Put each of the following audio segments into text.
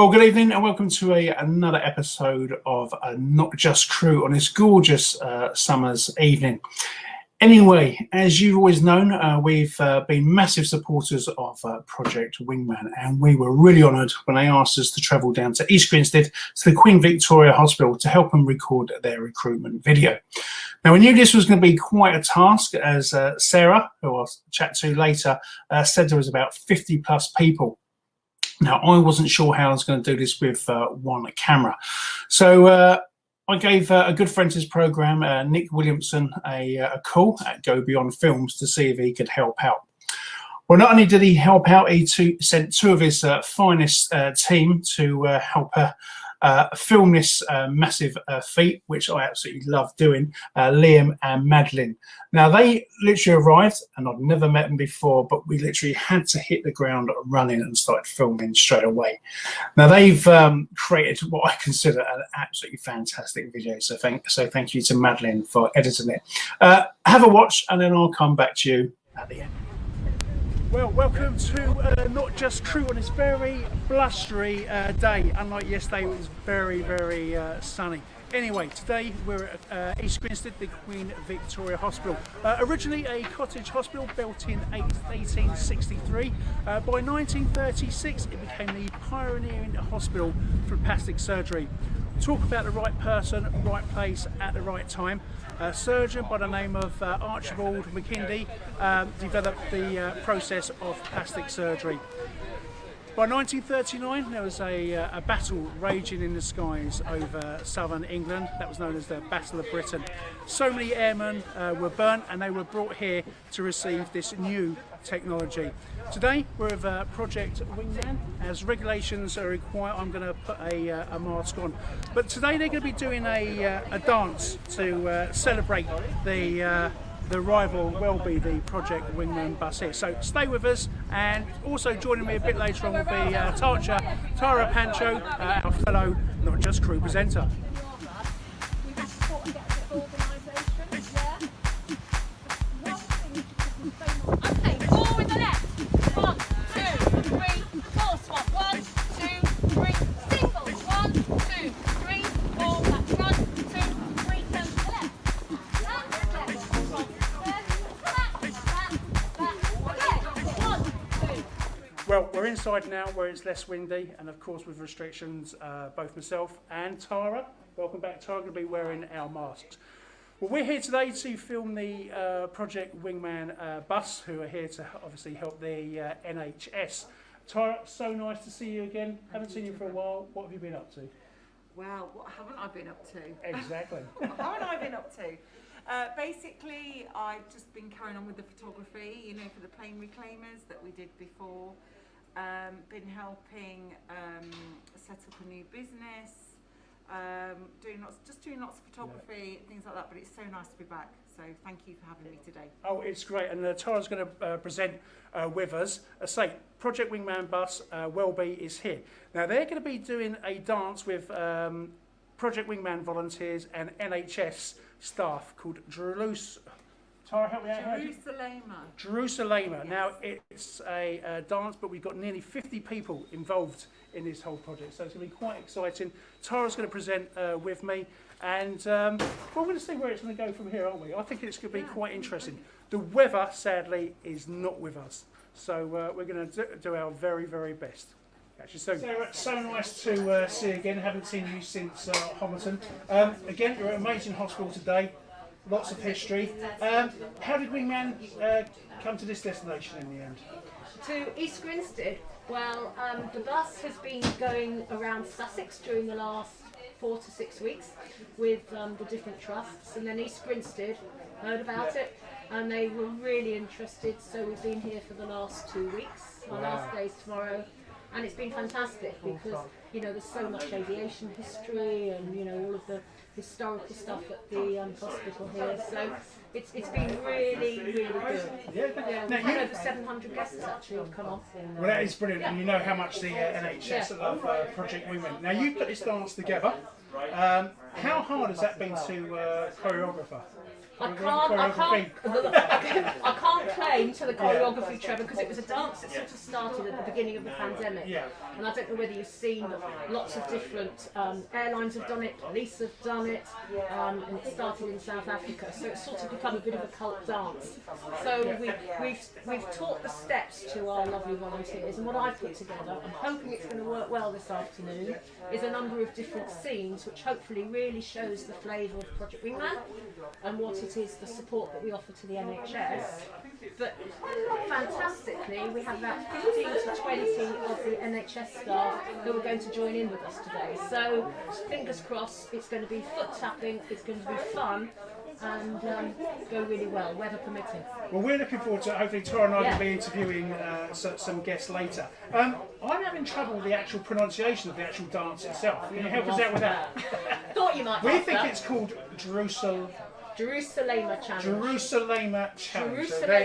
Well, good evening and welcome to another episode of Not Just Crew on this gorgeous summer's evening. Anyway, as you've always known, we've been massive supporters of Project Wingman, and we were really honoured when they asked us to travel down to East Grinstead to the Queen Victoria Hospital to help them record their recruitment video. Now, we knew this was going to be quite a task, as Sarah, who I'll chat to later, said there was about 50 plus people. Now, I wasn't sure how I was going to do this with one camera. So I gave a good friend to his programme, Nick Williamson, a call at Go Beyond Films to see if he could help out. Well, not only did he help out, he sent two of his finest team to help film this massive feat, which I absolutely love doing, Liam and Madeleine. Now, they literally arrived, and I'd never met them before, but we literally had to hit the ground running and started filming straight away. Now, they've created what I consider an absolutely fantastic video, so thank you to Madeleine for editing it. Have a watch, and then I'll come back to you at the end. Well, welcome to Not Just Crew on this very blustery day. Unlike yesterday, it was very, very sunny. Anyway, today we're at East Grinstead, the Queen Victoria Hospital. Originally a cottage hospital built in 1863. By 1936, it became the pioneering hospital for plastic surgery. Talk about the right person, right place at the right time. A surgeon by the name of Archibald McKindy developed the process of plastic surgery. By 1939, there was a battle raging in the skies over southern England. That was known as the Battle of Britain. So many airmen were burnt, and they were brought here to receive this new technology. Today we're with Project Wingman. As regulations are required, I'm going to put a mask on. But today they're going to be doing a dance to celebrate the rival will be the Project Wingman bus here. So stay with us, and also joining me a bit later on will be Tara Panchaud, our fellow Not Just Crew presenter. Okay, 4 with the left. 1, 2, 3, 4, swap. 1, 2, 3, single. 1, 2, 3, 4, back front. 2, 3, turn to the left. Well, we're inside now where it's less windy, and of course with restrictions, both myself and Tara, welcome back, Tara, going to be wearing our masks. Well, we're here today to film the Project Wingman bus, who are here to obviously help the NHS. Tara, so nice to see you again. Haven't seen you for a while. What have you been up to? Well, what haven't I been up to? Exactly. What haven't I been up to? Basically, I've just been carrying on with the photography, you know, for the plane reclaimers that we did before. Been helping set up a new business. Doing lots of photography, things like that, but it's so nice to be back, so thank you for having me today. Oh, it's great, and Tara's going to present with us. Say, Project Wingman bus, Welby is here. Now, they're going to be doing a dance with Project Wingman volunteers and NHS staff called Tara, help me out. Jerusalem. Now, it's a dance, but we've got nearly 50 people involved in this whole project, so it's going to be quite exciting. Tara's going to present with me, and we're going to see where it's going to go from here, aren't we? I think it's going to be quite interesting. The weather, sadly, is not with us, so we're going to do our very, very best. Actually, Sarah, so nice to see you again. Haven't seen you since Homerton. Again, you're at an amazing hospital today. Lots of history. How did Wingman come to this destination in the end? To East Grinstead. Well, the bus has been going around Sussex during the last 4 to 6 weeks with the different trusts, and then East Grinstead heard about it and they were really interested, so we've been here for the last 2 weeks. Our last day is tomorrow, and it's been fantastic because, you know, there's so much aviation history and, you know, all of the historical stuff at the hospital here. So It's been really good. Yeah. Yeah, Now we've had over 700 guests actually have come on. Well, that is brilliant, and you know how much the NHS love Project Wingman. Now, you've put this dance together. How hard has that been to choreographer? I can't claim to the choreography, Trevor, because it was a dance that sort of started at the beginning of the pandemic. Yeah. And I don't know whether you've seen that lots of different airlines have done it, police have done it, and it started in South Africa. So it's sort of become a bit of a cult dance. So we've taught the steps to our lovely volunteers, and what I've put together, I'm hoping it's going to work well this afternoon, is a number of different scenes which hopefully really shows the flavour of Project Wingman and what it is, the support that we offer to the NHS. But fantastically, we have about 15 to 20 of the NHS staff who are going to join in with us today. So fingers crossed, it's going to be foot tapping, it's going to be fun, and go really well, weather permitting. Well, we're looking forward to, hopefully Tara and I will be interviewing some guests later. I'm having trouble with the actual pronunciation of the actual dance itself. Can you help us out with that? Thought you might. We think it's called Jerusalem Challenge. Jerusalem Challenge. Jerusalem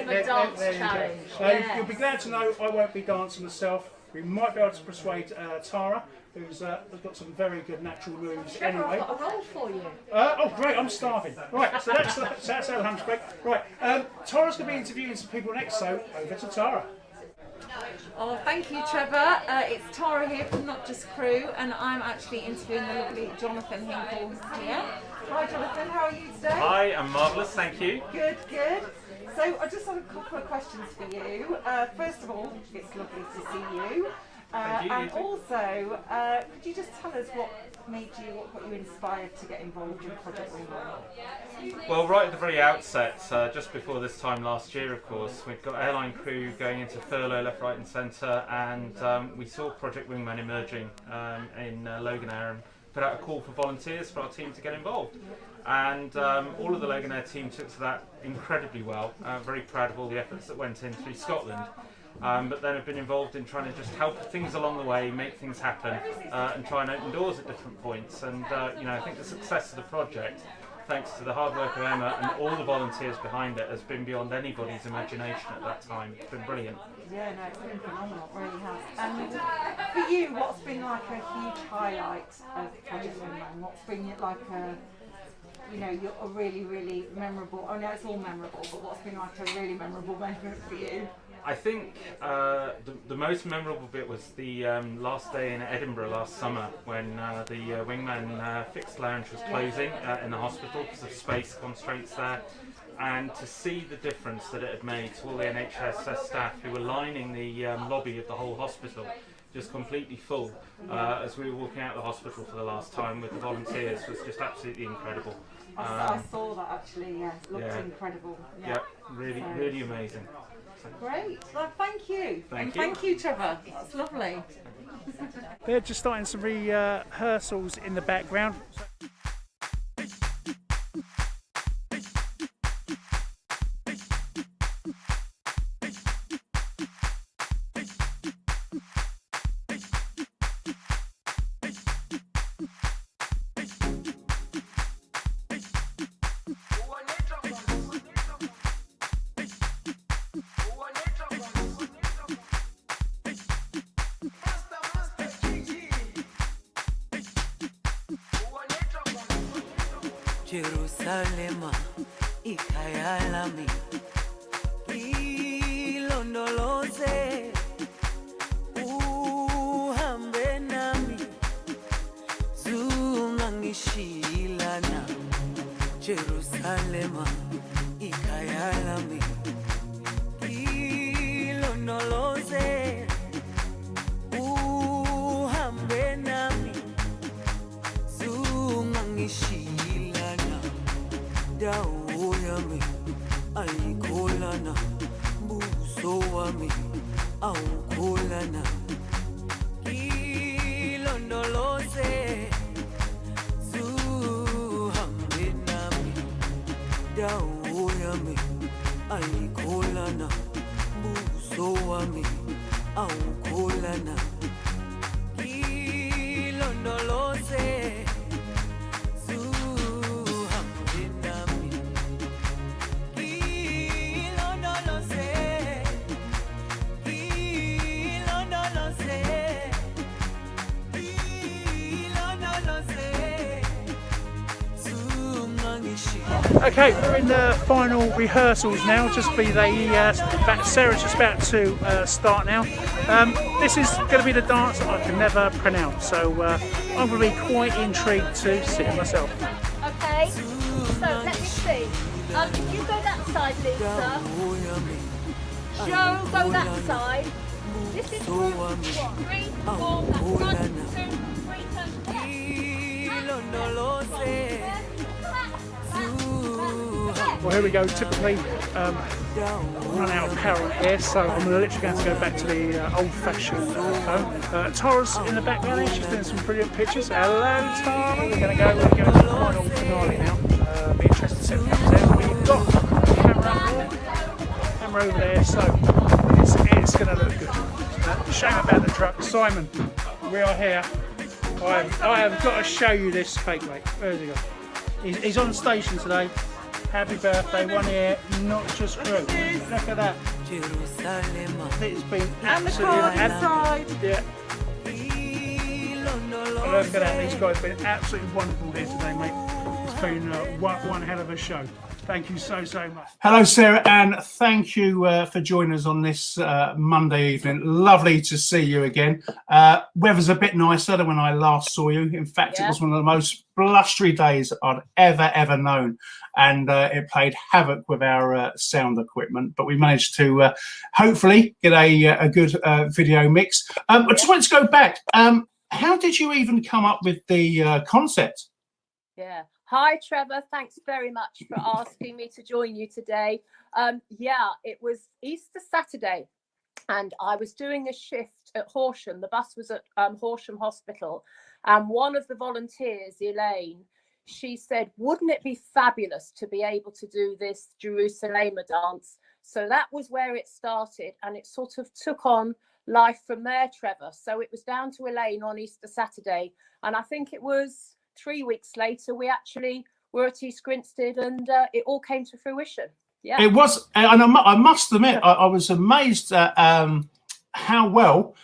Dance Challenge. Yes. You'll be glad to know I won't be dancing myself. We might be able to persuade Tara, who's got some very good natural moves anyway. I've got a role for you. Oh great, I'm starving. Right, so that's our lunch break. Right, Tara's going to be interviewing some people next, so over to Tara. Oh, thank you, Trevor. It's Tara here from Not Just Crew, and I'm actually interviewing the lovely Jonathan Hinkle here. Hi, Jonathan. How are you today? Hi, I'm marvellous, thank you. Good. So I just have a couple of questions for you. First of all, it's lovely to see you. Thank you. And also, could you just tell us what got you inspired to get involved in Project Wingman? Well, right at the very outset, just before this time last year, of course, we've got airline crew going into furlough left, right and centre, and we saw Project Wingman emerging in Loganair and put out a call for volunteers for our team to get involved. And all of the Loganair team took to that incredibly well. Very proud of all the efforts that went in through Scotland. But then have been involved in trying to just help things along the way, make things happen, and try and open doors at different points. And I think the success of the project, thanks to the hard work of Emma and all the volunteers behind it, has been beyond anybody's imagination at that time. It's been brilliant. Yeah, no, it's been phenomenal, it really has. And for you, what's been like a huge highlight of Project Wingman? What's been like a really, really memorable, I know it's all memorable, but what's been like a really memorable moment for you? I think the most memorable bit was the last day in Edinburgh last summer when the Wingman fixed lounge was closing in the hospital because of space constraints there, and to see the difference that it had made to all the NHS staff who were lining the lobby of the whole hospital just completely full as we were walking out of the hospital for the last time with the volunteers was just absolutely incredible. I saw that actually, yeah, it looked incredible. Yeah, really amazing. Great, well, thank you. Thank you, Trevor. That's lovely. They're just starting some rehearsals in the background. Jerusalema ikhaya lami ilondoloze uhambe nami zungangishilana Jerusalema ikhaya lami ilondoloze uhambe nami zungangishilana dawo yami ayikholana buso wami awukholana ilondoloze zuhambe nami dawo Okay, we're in the final rehearsals now. Sarah's just about to start now. This is going to be the dance that I can never pronounce, so I'm going to be quite intrigued to see it myself. Okay, so let me see. Can you go that side, Lisa? Joe, go that side. This is group 1, 3, 4, that's 1, 2, 3, Well, here we go. Typically, run out of power here, so I'm literally going to go back to the old-fashioned phone. Tara's in the background there. She's doing some brilliant pictures. Hello, Tara. We're going to go to the final finale now. Be interested to see what comes out. We've got a camera over there, so it's going to look good. Shame about the truck. Simon, we are here. I have got to show you this fake mate. Where's he gone? He's on station today. Happy birthday, 1 year, not just crew. Look at that. It's been absolutely yeah. Look at that. These guys have been absolutely wonderful here today, mate. It's been one hell of a show. Thank you so much. Hello, Sarah, and thank you for joining us on this Monday evening. Lovely to see you again. Weather's a bit nicer than when I last saw you. In fact, It was one of the most blustery days I'd ever known, and it played havoc with our sound equipment. But we managed to hopefully get a good video mix. I just wanted to go back. How did you even come up with the concept? Yeah. Hi, Trevor. Thanks very much for asking me to join you today. It was Easter Saturday, and I was doing a shift at Horsham. The bus was at Horsham Hospital, and one of the volunteers, Elaine, she said, wouldn't it be fabulous to be able to do this Jerusalem dance? So that was where it started, and it sort of took on life from there, Trevor. So it was down to Elaine on Easter Saturday, and I think it was 3 weeks later, we actually were at East Grinstead, and it all came to fruition. Yeah, it was, and I must admit, I was amazed at how well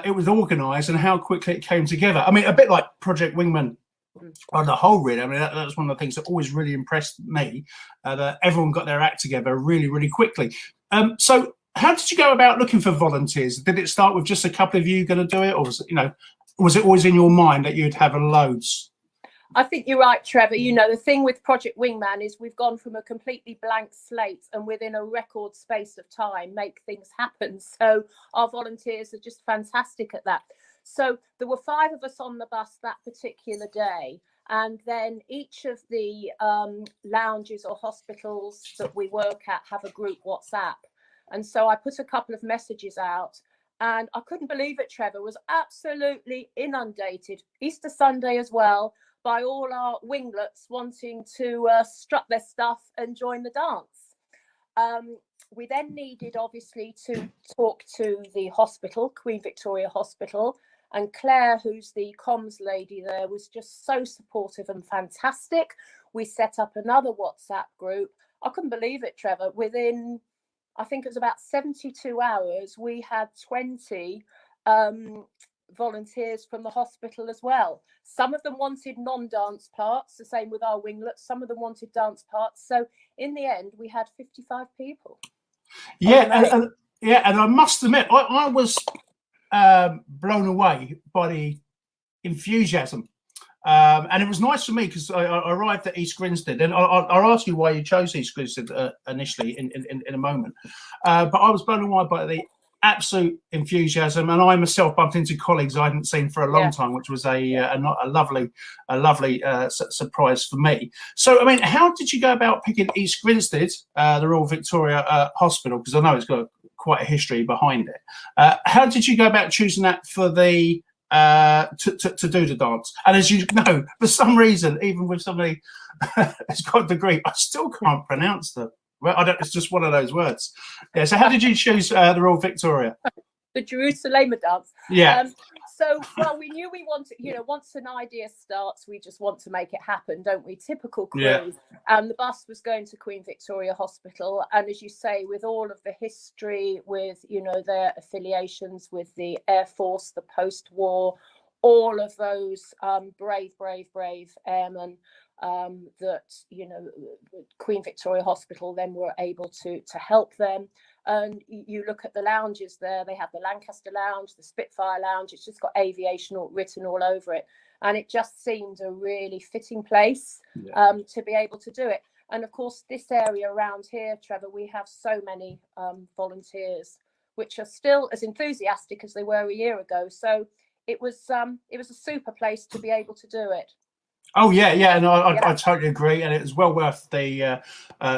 it was organised and how quickly it came together. I mean, a bit like Project Wingman on the whole, really. I mean, that was one of the things that always really impressed me, that everyone got their act together really quickly. So, how did you go about looking for volunteers? Did it start with just a couple of you going to do it, or was it always in your mind that you'd have loads? I think you're right, Trevor. The thing with Project Wingman is we've gone from a completely blank slate and within a record space of time make things happen. So our volunteers are just fantastic at that. So there were 5 of us on the bus that particular day. And then each of the lounges or hospitals that we work at have a group WhatsApp. And so I put a couple of messages out. And I couldn't believe it, Trevor, was absolutely inundated. Easter Sunday as well, by all our winglets wanting to strut their stuff and join the dance. We then needed, obviously, to talk to the hospital, Queen Victoria Hospital, and Claire, who's the comms lady there, was just so supportive and fantastic. We set up another WhatsApp group. I couldn't believe it, Trevor. Within, I think it was about 72 hours, we had 20 volunteers from the hospital as well. Some of them wanted non-dance parts, the same with our winglets. Some of them wanted dance parts. So in the end, we had 55 people. Yeah, and I must admit, I was blown away by the enthusiasm. And it was nice for me because I arrived at East Grinstead, and I'll ask you why you chose East Grinstead initially in a moment. But I was blown away by the absolute enthusiasm, and I myself bumped into colleagues I hadn't seen for a long time, which was a lovely surprise for me. So, I mean, how did you go about picking East Grinstead, the Royal Victoria Hospital? Because I know it's got quite a history behind it. How did you go about choosing that for the to do the dance? And as you know, for some reason, even with somebody who's got a degree, I still can't pronounce them. Well, it's just one of those words. Yeah. So how did you choose the Royal Victoria? The Jerusalem dance. Yeah. Well, we knew we wanted, once an idea starts, we just want to make it happen, don't we? Typical crew. Yeah. The bus was going to Queen Victoria Hospital. And as you say, with all of the history, with, their affiliations with the Air Force, the post-war, all of those brave airmen, that, you know, Queen Victoria Hospital then were able to help them. And you look at the lounges there, they have the Lancaster Lounge, the Spitfire Lounge, it's just got aviation written all over it. And it just seemed a really fitting place to be able to do it. And of course, this area around here, Trevor, we have so many volunteers, which are still as enthusiastic as they were a year ago. So it was a super place to be able to do it. Oh yeah, and I totally agree, and it was well worth the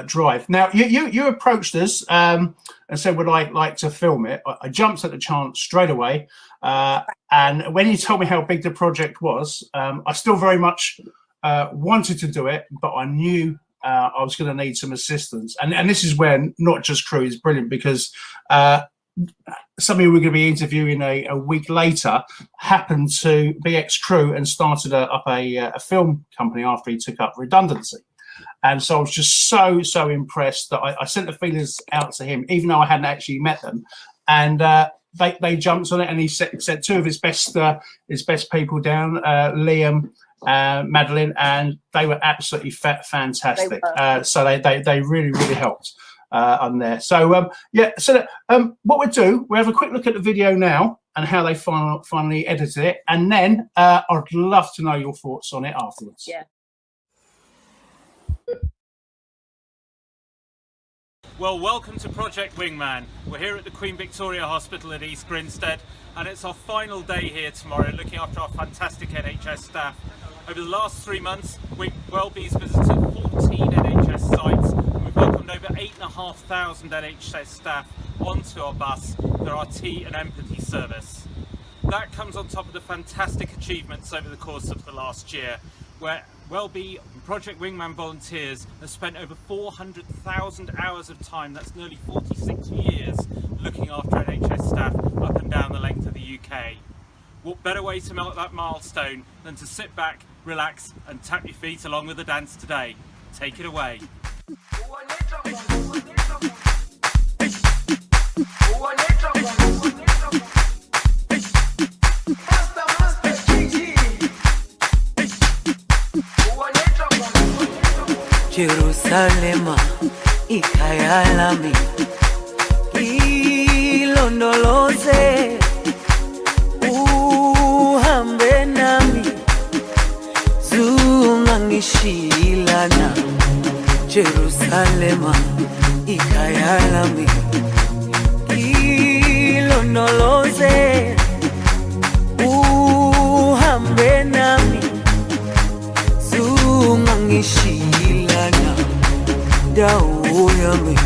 drive. Now you approached us and said, would I like to film it? I jumped at the chance straight away, and when you told me how big the project was, I still very much wanted to do it, but I knew I was going to need some assistance, and this is where Not Just Crew is brilliant, because somebody we're going to be interviewing a week later happened to be ex-crew and started up a film company after he took up redundancy. And so I was just so impressed that I sent the feelers out to him, even though I hadn't actually met them. And they jumped on it, and he sent two of his best people down, Liam, Madeleine, and they were absolutely fantastic. So they really helped on there. So what we'll do, we'll have a quick look at the video now and how they finally edited it, and then I'd love to know your thoughts on it afterwards. Yeah. Well, welcome to Project Wingman. We're here at the Queen Victoria Hospital at East Grinstead, and it's our final day here tomorrow looking after our fantastic NHS staff. Over the last 3 months, Welby's visited 14 NHS sites, and we've welcomed over 8,500 NHS staff onto our bus for our tea and empathy service. That comes on top of the fantastic achievements over the course of the last year, where Welby Project Wingman volunteers have spent over 400,000 hours of time, that's nearly 46 years, looking after NHS staff up and down the length of the UK. What better way to mark that milestone than to sit back, relax and tap your feet along with the dance today. Take it away. Jerusalema ikhaya lami ilondoloze uhambe nami zungangishilana Jerusalema ikhaya lami ilondoloze uhambe nami zungangishilana dawo yami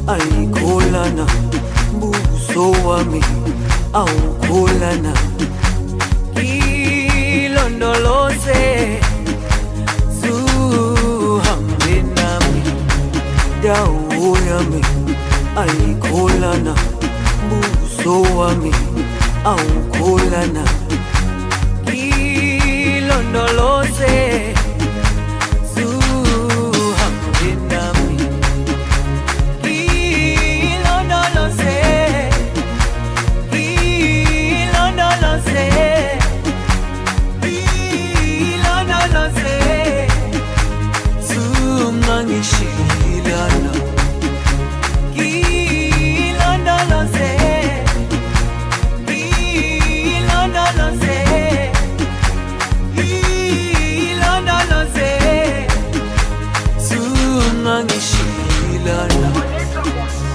ayikholana buso wami awukholana ilondoloze zuhambe nami dawo yami ayikholana buso wami awukholana ilondoloze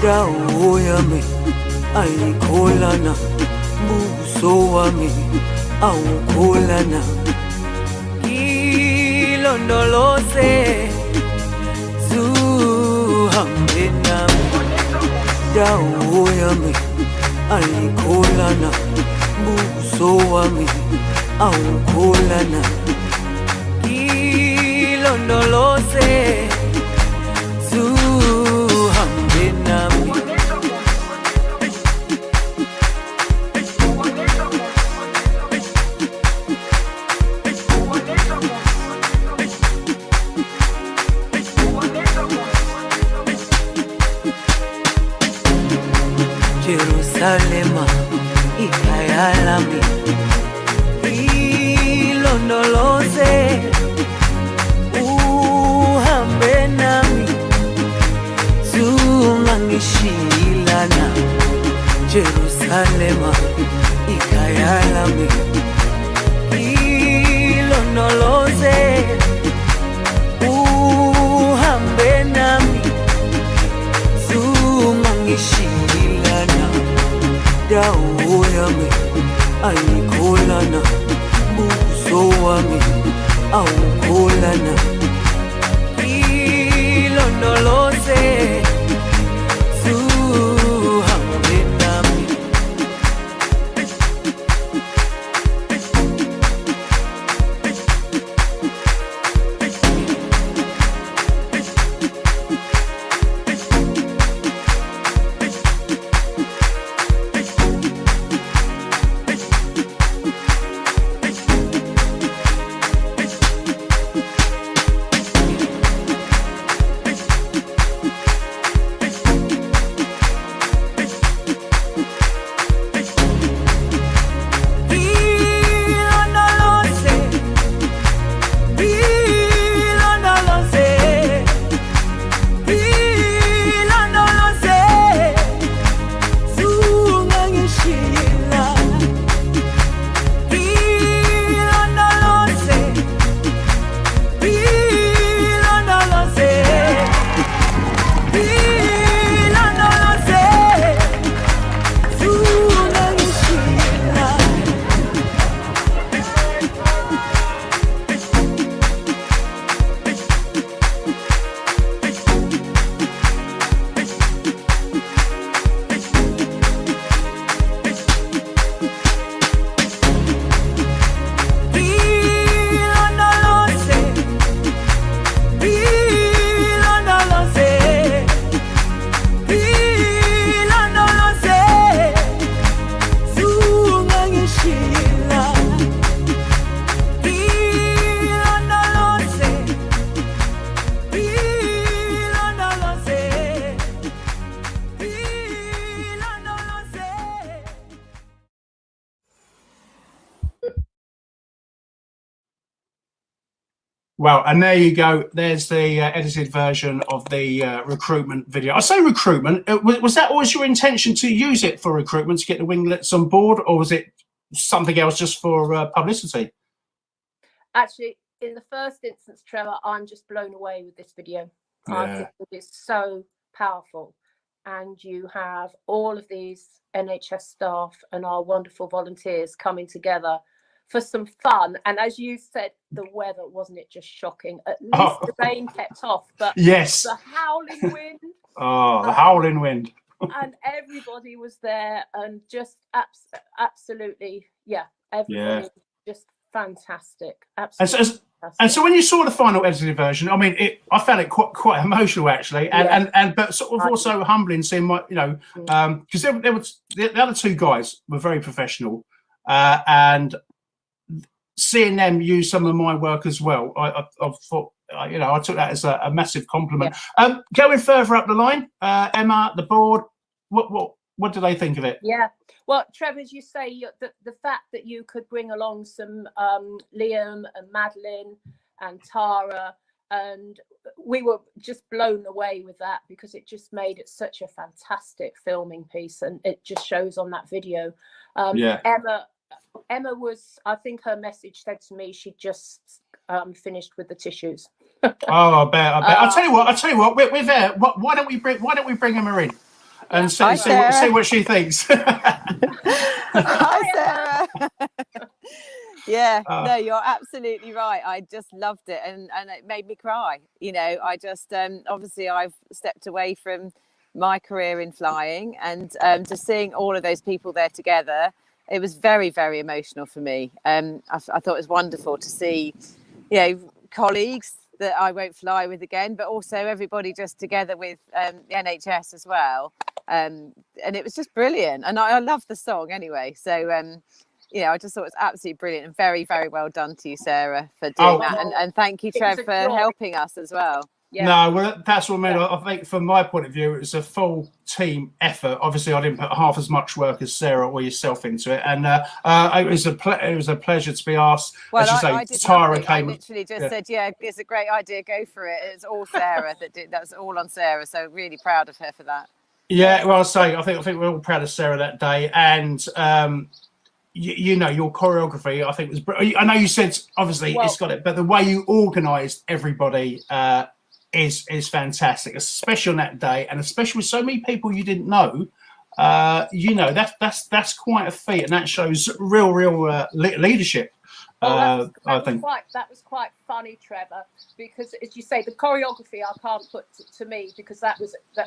dawo yami ayikholana buso wami awukholana ilondoloze zuhambe nami dawo yami ayikholana buso wami awukholana ilondoloze zuhambe nami Jerusalema ikhaya lami ilondoloze Jerusalema ikhaya lami ilondoloze uhambe nami zungangishilana dawo yami ayikholana buso wami awukholana ilondoloze Well, and there you go. There's the edited version of the recruitment video. I say recruitment. Was that always your intention to use it for recruitment, to get the winglets on board, or was it something else just for publicity? Actually, in the first instance, Trevor, I'm just blown away with this video. I think it is so powerful. And you have all of these NHS staff and our wonderful volunteers coming together for some fun. And as you said, the weather, wasn't it just shocking? At least the rain kept off, but yes, the howling wind. The howling wind. And everybody was there, and just absolutely, everybody just fantastic. Absolutely. And so when you saw the final edited version, I mean, I found it quite emotional actually, and but sort of also humbling seeing my, because the other two guys were very professional, and seeing them use some of my work as well, I thought, I took that as a massive compliment. Yeah. Going further up the line, Emma, the board, what do they think of it? Yeah, well, Trevor, as you say, the fact that you could bring along some Liam and Madeleine and Tara, and we were just blown away with that, because it just made it such a fantastic filming piece, and it just shows on that video. Emma was, I think her message said to me, she just finished with the tissues. I bet. I'll tell you what, we're there. Why don't we bring Emma in and see what she thinks? Hi, Sarah. No, you're absolutely right. I just loved it, and it made me cry. I just obviously I've stepped away from my career in flying, and just seeing all of those people there together, it was very, very emotional for me. I thought it was wonderful to see, colleagues that I won't fly with again, but also everybody just together with the NHS as well. And it was just brilliant. And I love the song anyway. So, I just thought it was absolutely brilliant, and very, very well done to you, Sarah, for doing that. And thank you, Trev, for helping us as well. Yeah. No, well, that's what I mean. I think from my point of view, it was a full team effort. Obviously, I didn't put half as much work as Sarah or yourself into it, and it was a pleasure to be asked. Well, I Tara came. I literally just said, it's a great idea, go for it. It's all Sarah that did. That was all on Sarah. So really proud of her for that. Yeah, well, I think we're all proud of Sarah that day, and you know, your choreography, I think was. I know you said obviously it's got it, but the way you organised everybody is fantastic, especially on that day, and especially with so many people you didn't know. You know, that's quite a feat, and that shows real leadership. That I think was quite funny, Trevor, because as you say, the choreography I can't put to me, because that's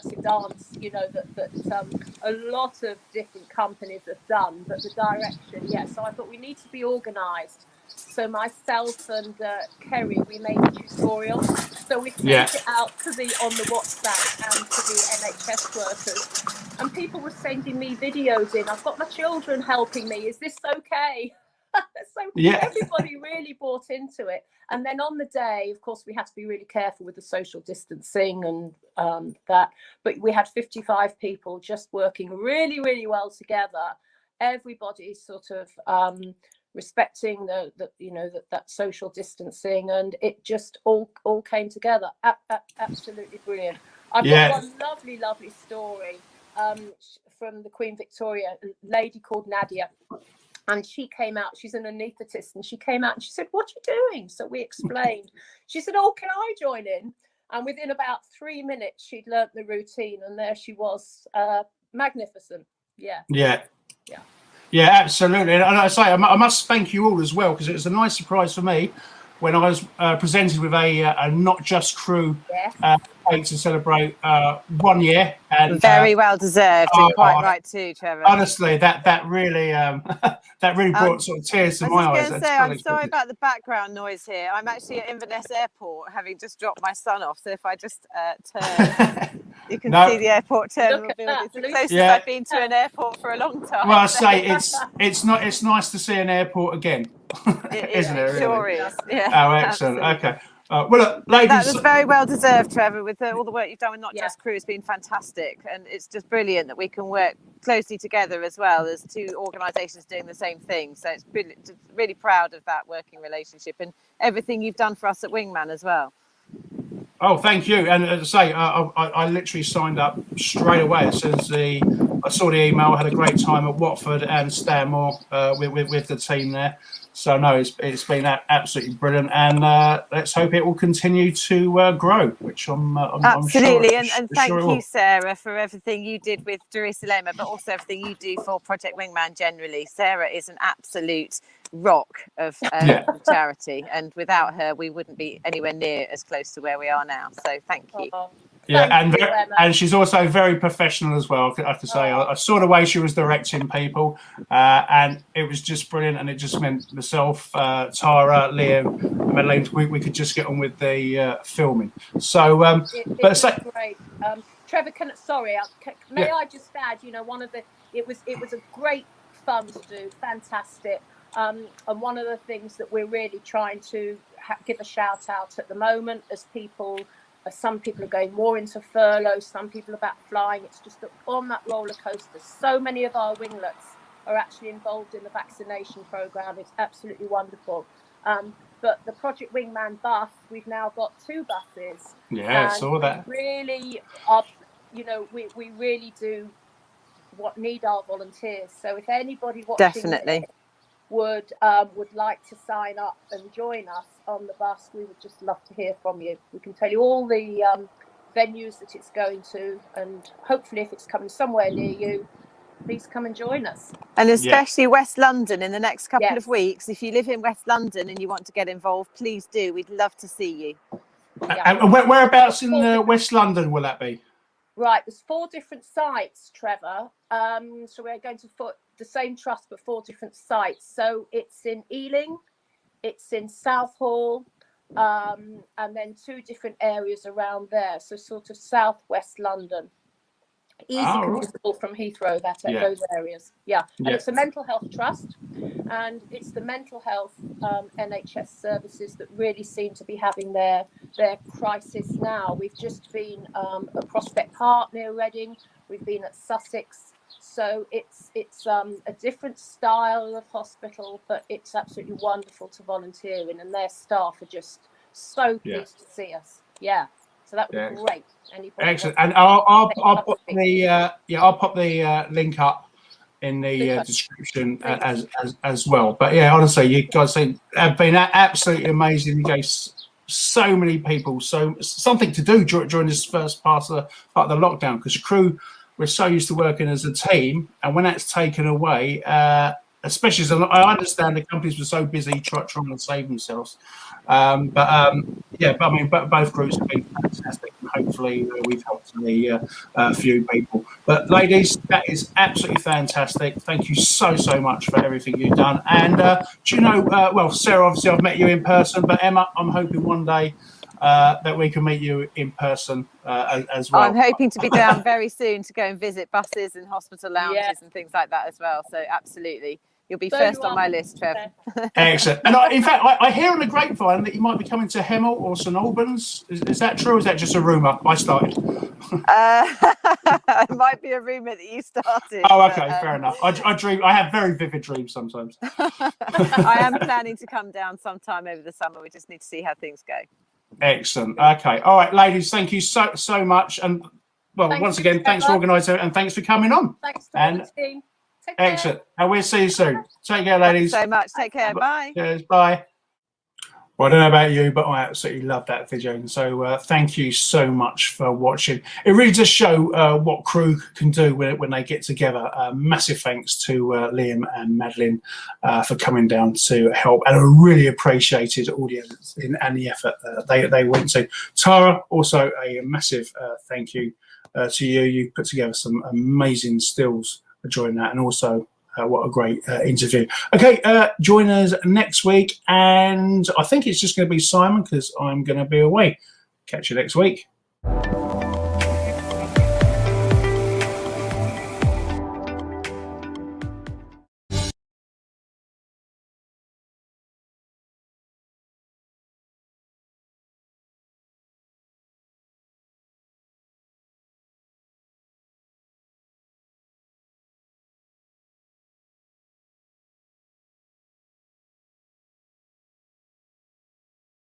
a dance, you know, that a lot of different companies have done, but the direction, yeah. So I thought we need to be organised. So myself and Kerry, we made a tutorial. So we sent it out on the WhatsApp and to the NHS workers, and people were sending me videos in. I've got my children helping me. Is this okay? So everybody really bought into it. And then on the day, of course, we had to be really careful with the social distancing and that. But we had 55 people just working really well together. Everybody sort of respecting that social distancing, and it just all came together. Absolutely brilliant. I've got one lovely story from the Queen Victoria, a lady called Nadia. And she came out, she's an anaesthetist, and she came out and she said, "What are you doing?" So we explained. She said, "Oh, can I join in?" And within about 3 minutes, she'd learnt the routine, and there she was, magnificent. Yeah, absolutely. And I say, I must thank you all as well, because it was a nice surprise for me when I was presented with a Not Just Crew to celebrate 1 year. And very well deserved, and quite right too, Trevor. Honestly, that really that really brought sort of tears to my eyes. I was going to say, I'm sorry about the background noise here. I'm actually at Inverness Airport, having just dropped my son off. So if I just turn, you can see the airport terminal building. It's the closest I've been to an airport for a long time. Well, I say it's nice to see an airport again, isn't it? Really? Sure is. Yeah. Oh, excellent. Absolutely. Okay. Well, look, ladies, that was very well deserved, Trevor. With all the work you've done with Not Just Crew, has been fantastic, and it's just brilliant that we can work closely together as well as two organisations doing the same thing. So it's brilliant, really proud of that working relationship and everything you've done for us at Wingman as well. Oh, thank you. And as I say, I literally signed up straight away as soon as I saw the email. I had a great time at Watford and Stanmore with the team there. So no, it's been absolutely brilliant, and let's hope it will continue to grow, which I'm absolutely. I'm sure, and thank you, Sarah, for everything you did with Jerusalem, but also everything you do for Project Wingman generally. Sarah is an absolute rock of charity, and without her, we wouldn't be anywhere near as close to where we are now. So thank you. And she's also very professional as well. I have to say, I saw the way she was directing people, and it was just brilliant. And it just meant myself, Tara, Liam, and Madeleine, we could just get on with the filming. So, it was great. Trevor, may I just add? You know, it was a great fun to do, fantastic. And one of the things that we're really trying to give a shout out at the moment, as some people are going more into furlough, some people about flying. It's just that on that roller coaster, so many of our winglets are actually involved in the vaccination program. It's absolutely wonderful. But the Project Wingman bus, we've now got 2 buses. Yeah, I saw that. Really, we really do need our volunteers. So if anybody watching would like to sign up and join us on the bus, we would just love to hear from you. We can tell you all the venues that it's going to, and hopefully if it's coming somewhere near you, please come and join us. And especially West London in the next couple of weeks. If you live in West London and you want to get involved, please do. We'd love to see you. And whereabouts in West London will that be? Right, there's 4 different sites, Trevor. So we're going to put the same trust, but 4 different sites. So it's in Ealing, it's in Southall, and then 2 different areas around there. So sort of southwest London. Easy commutable from Heathrow, those areas. And it's a mental health trust, and it's the mental health NHS services that really seem to be having their crisis now. We've just been at Prospect Park near Reading. We've been at Sussex. So it's a different style of hospital, but it's absolutely wonderful to volunteer in, and their staff are just so pleased to see us. So that would be great. Excellent. And I'll put the link up in the description as well. But yeah, honestly, you guys have been absolutely amazing. You gave so many people something to do during this first part of the lockdown, because crew, we're so used to working as a team, and when that's taken away, especially as I understand the companies were so busy trying to save themselves. But I mean, both groups have been fantastic, and hopefully we've helped a few people. But ladies, that is absolutely fantastic. Thank you so much for everything you've done. And do you know, well, Sarah, obviously I've met you in person, but Emma, I'm hoping one day that we can meet you in person as well. I'm hoping to be down very soon to go and visit buses and hospital lounges and things like that as well. So absolutely. You'll be first on my list, Trev. Excellent. And in fact, I hear on the grapevine that you might be coming to Hemel or St Albans. Is that true, or is that just a rumour I started? It might be a rumour that you started. Oh, okay, fair enough. I dream. I have very vivid dreams sometimes. I am planning to come down sometime over the summer. We just need to see how things go. Excellent. Okay. All right, ladies, thank you so much. And well, once again, thanks for organising and thanks for coming on. Thanks to the team. Excellent. And we'll see you soon. Take care, ladies. Thanks so much. Take care. Bye. Cheers. Bye. Well, I don't know about you, but I absolutely love that video. And so thank you so much for watching. It really does show what crew can do when they get together. Massive thanks to Liam and Madeleine for coming down to help. And I really appreciated all the efforts and the effort they went to. Tara, also a massive thank you to you. You put together some amazing stills during that, and also what a great interview. Okay, join us next week, and I think it's just going to be Simon because I'm going to be away. Catch you next week.